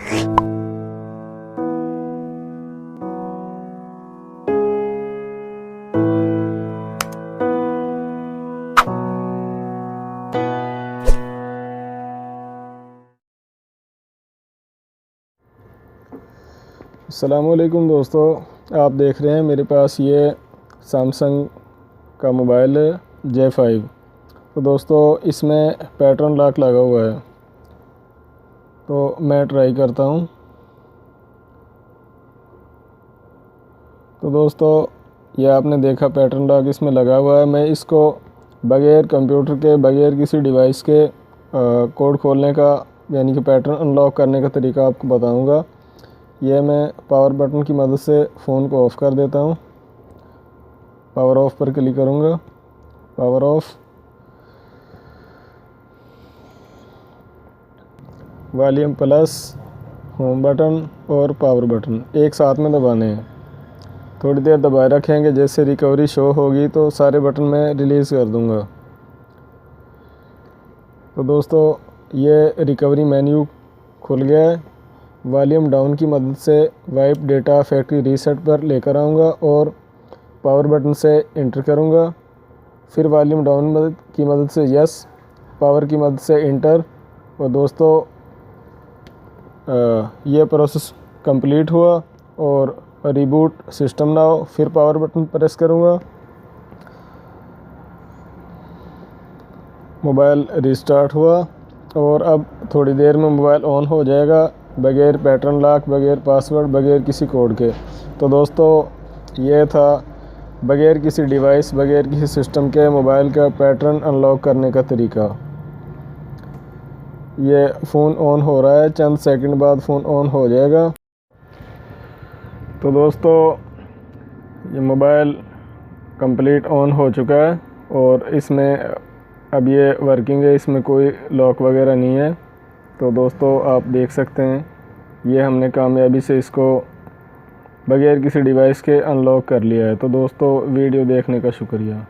अस्सलामुअलैकुम दोस्तों, आप देख रहे हैं मेरे पास ये सैमसंग का मोबाइल है J5। तो दोस्तों इसमें पैटर्न लॉक लगा हुआ है, तो मैं ट्राई करता हूँ। तो दोस्तों ये आपने देखा पैटर्न लॉक इसमें लगा हुआ है। मैं इसको बग़ैर कंप्यूटर के, बग़ैर किसी डिवाइस के कोड खोलने का यानी कि पैटर्न अनलॉक करने का तरीका आपको बताऊँगा। यह मैं पावर बटन की मदद से फ़ोन को ऑफ़ कर देता हूँ। पावर ऑफ़ पर क्लिक करूँगा, power of. Volume plus, home button और पावर बटन एक साथ में दबाने हैं। थोड़ी देर दबाए रखेंगे, जैसे रिकवरी शो होगी तो सारे बटन मैं रिलीज़ कर दूँगा। तो दोस्तों ये रिकवरी मेन्यू खुल गया है। वॉल्यूम डाउन की मदद से वाइप डेटा फैक्ट्री रीसेट पर लेकर आऊँगा और पावर बटन से इंटर करूँगा। फिर वॉल्यूम डाउन की मदद से यस, पावर की मदद से इंटर। और दोस्तों ये प्रोसेस कंप्लीट हुआ और रिबूट सिस्टम नाउ। फिर पावर बटन प्रेस करूँगा, मोबाइल रिस्टार्ट हुआ और अब थोड़ी देर में मोबाइल ऑन हो जाएगा, बग़ैर पैटर्न लॉक, बग़ैर पासवर्ड, बग़ैर किसी कोड के। तो दोस्तों ये था बग़ैर किसी डिवाइस, बग़ैर किसी सिस्टम के मोबाइल का पैटर्न अनलॉक करने का तरीका। ये फ़ोन ऑन हो रहा है, चंद सेकंड बाद फ़ोन ऑन हो जाएगा। तो दोस्तों ये मोबाइल कंप्लीट ऑन हो चुका है और इसमें अब ये वर्किंग है, इसमें कोई लॉक वगैरह नहीं है। तो दोस्तों आप देख सकते हैं ये हमने कामयाबी से इसको बग़ैर किसी डिवाइस के अनलॉक कर लिया है। तो दोस्तों वीडियो देखने का शुक्रिया।